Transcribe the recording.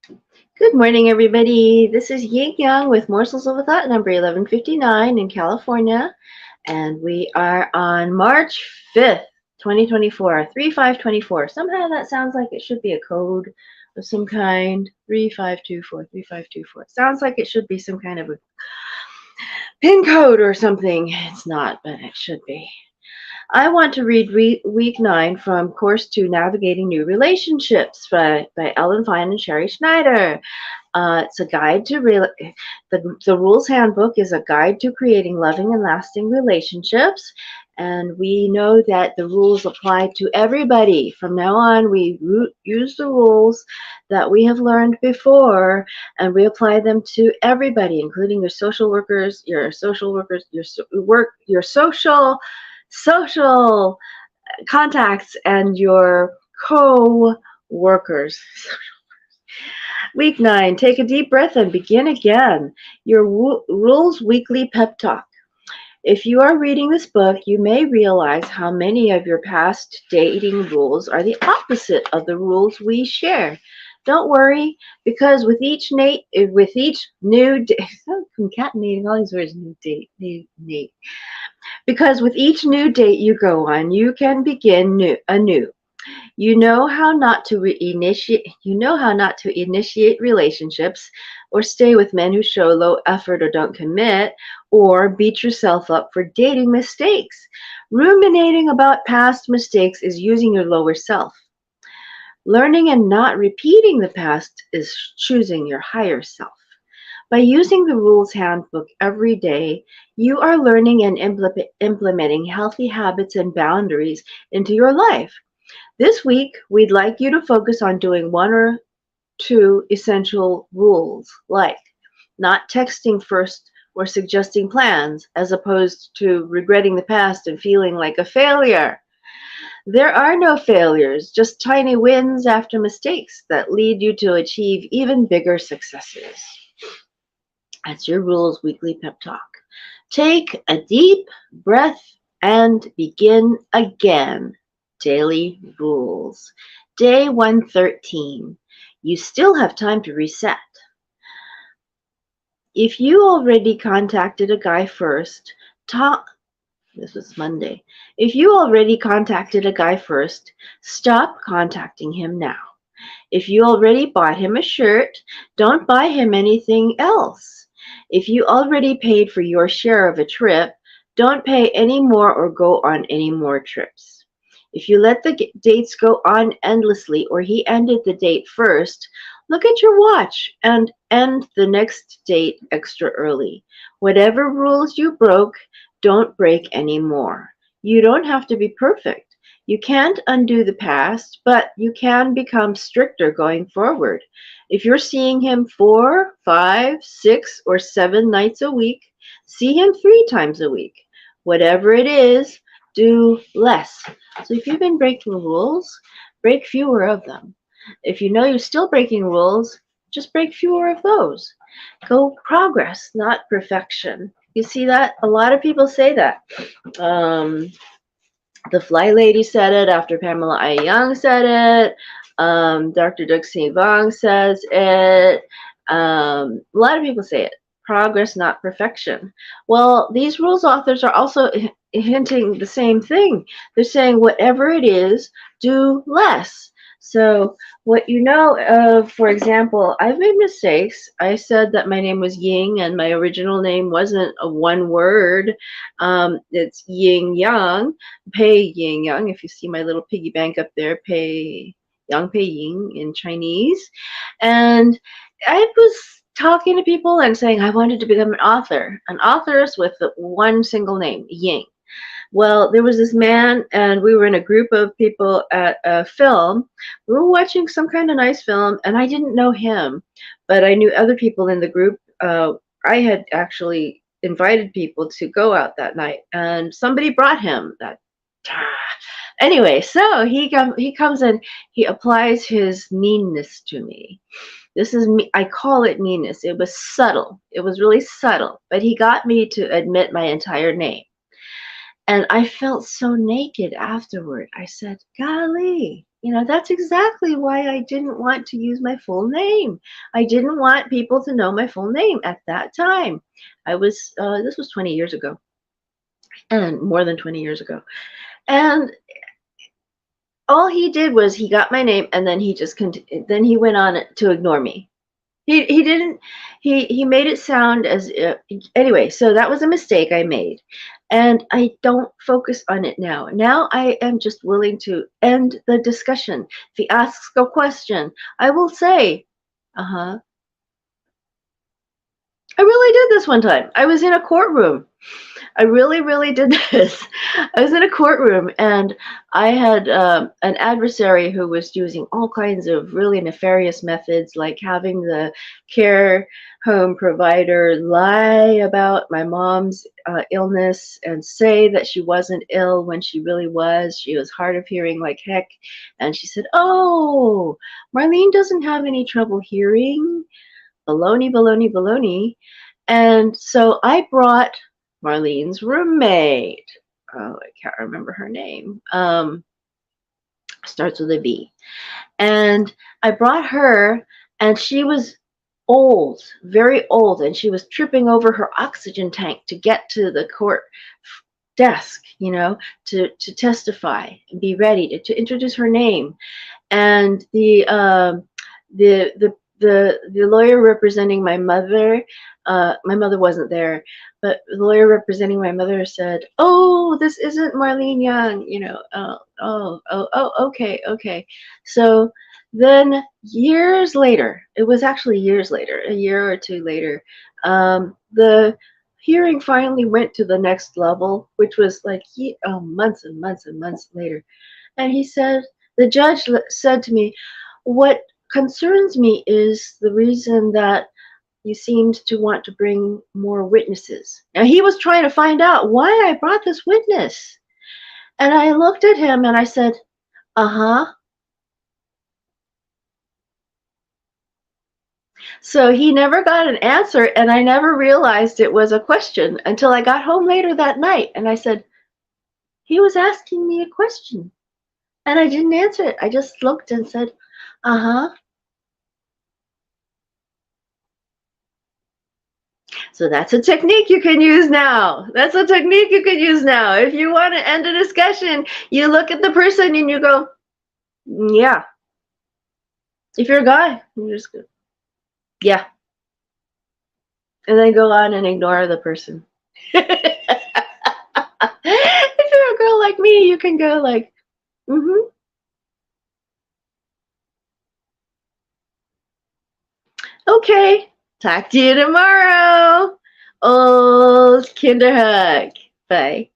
Good morning, everybody. This is Ying Yang with Morsels of a Thought, number 1159 in California. And we are on March 5th, 2024, 3524. Somehow that sounds like it should be a code of some kind. 3524, 3524. Sounds like it should be some kind of a pin code or something. It's not, but it should be. I want to read week 9 from Course 2 Navigating New Relationships by Fein and Sherrie Schneider. It's a guide to the Rules Handbook is a guide to creating loving and lasting relationships. And we know that the rules apply to everybody. From now on, we use the rules that we have learned before, and we apply them to everybody, including your social contacts, and your co-workers. Week 9, take a deep breath and begin again. Your Rules Weekly Pep Talk. If you are reading this book, you may realize how many of your past dating rules are the opposite of the rules we share. Don't worry, because with each new date, concatenating all these words, new date, Nate. Because with each new date you go on, you can begin anew. You know how not to initiate relationships or stay with men who show low effort or don't commit, or beat yourself up for dating mistakes. Ruminating about past mistakes is using your lower self. Learning and not repeating the past is choosing your higher self. By using the Rules Handbook every day, you are learning and implementing healthy habits and boundaries into your life. This week, we'd like you to focus on doing one or two essential rules, like not texting first or suggesting plans, as opposed to regretting the past and feeling like a failure. There are no failures, just tiny wins after mistakes that lead you to achieve even bigger successes. That's your Rules Weekly Pep Talk. Take a deep breath and begin again. Daily Rules. Day 113. You still have time to reset. If you already contacted a guy first, this was Monday. If you already contacted a guy first, stop contacting him now. If you already bought him a shirt, don't buy him anything else. If you already paid for your share of a trip, don't pay any more or go on any more trips. If you let the dates go on endlessly or he ended the date first, look at your watch and end the next date extra early. Whatever rules you broke, don't break anymore. You don't have to be perfect. You can't undo the past, but you can become stricter going forward. If you're seeing him 4, 5, 6, or 7 nights a week, see him 3 times a week. Whatever it is, do less. So if you've been breaking rules, break fewer of them. If you know you're still breaking rules, just break fewer of those. Go progress, not perfection. You see that? A lot of people say that. The Fly Lady said it after Pamela I. Young said it. Dr. Duxie Vong says it. A lot of people say it. Progress, not perfection. Well, these rules authors are also hinting the same thing. They're saying whatever it is, do less. So what you know of, for example, I've made mistakes. I said that my name was Ying and my original name wasn't a one word. It's Ying Yang, Pei Ying Yang. If you see my little piggy bank up there, Pei Yang Pei Ying in Chinese. And I was talking to people and saying I wanted to become an author with one single name, Ying. Well, there was this man, and we were in a group of people at a film. We were watching some kind of nice film, and I didn't know him, but I knew other people in the group. I had actually invited people to go out that night, and somebody brought him that. Anyway, so he comes and he applies his meanness to me. This is me. I call it meanness. It was subtle. It was really subtle, but he got me to admit my entire name. And I felt so naked afterward. I said, golly, That's exactly why I didn't want to use my full name. I didn't want people to know my full name at that time. This was 20 years ago, and more than 20 years ago. And all he did was he got my name, and then then he went on to ignore me. He didn't he made it sound as if, anyway, so that was a mistake I made. And I don't focus on it now. Now I am just willing to end the discussion. If he asks a question, I will say, uh-huh. I really did this one time. I was in a courtroom. I really, really did this. I was in a courtroom, and I had an adversary who was using all kinds of really nefarious methods, like having the care home provider lie about my mom's illness and say that she wasn't ill when she really was. She was hard of hearing like heck. And she said, "Oh, Marlene doesn't have any trouble hearing." Baloney, baloney, baloney. And so I brought Marlene's roommate. Oh, I can't remember her name. Starts with a B. And I brought her, and she was old, very old, and she was tripping over her oxygen tank to get to the court desk, to testify and be ready to introduce her name. And the lawyer representing my mother wasn't there, but the lawyer representing my mother said, "Oh, this isn't Marlene Young," okay, okay. So then years later, it was actually years later, a year or two later, the hearing finally went to the next level, which was like months and months and months later. And the judge said to me, "What concerns me is the reason that you seemed to want to bring more witnesses." Now, he was trying to find out why I brought this witness. And I looked at him and I said, uh-huh. So he never got an answer, and I never realized it was a question until I got home later that night. And I said, he was asking me a question. And I didn't answer it. I just looked and said, uh-huh. So that's a technique you can use now. That's a technique you can use now. If you want to end a discussion, you look at the person and you go, yeah. If you're a guy, you just go, yeah. And then go on and ignore the person. If you're a girl like me, you can go like, mm-hmm. Okay. Talk to you tomorrow. Old Kinderhug. Bye.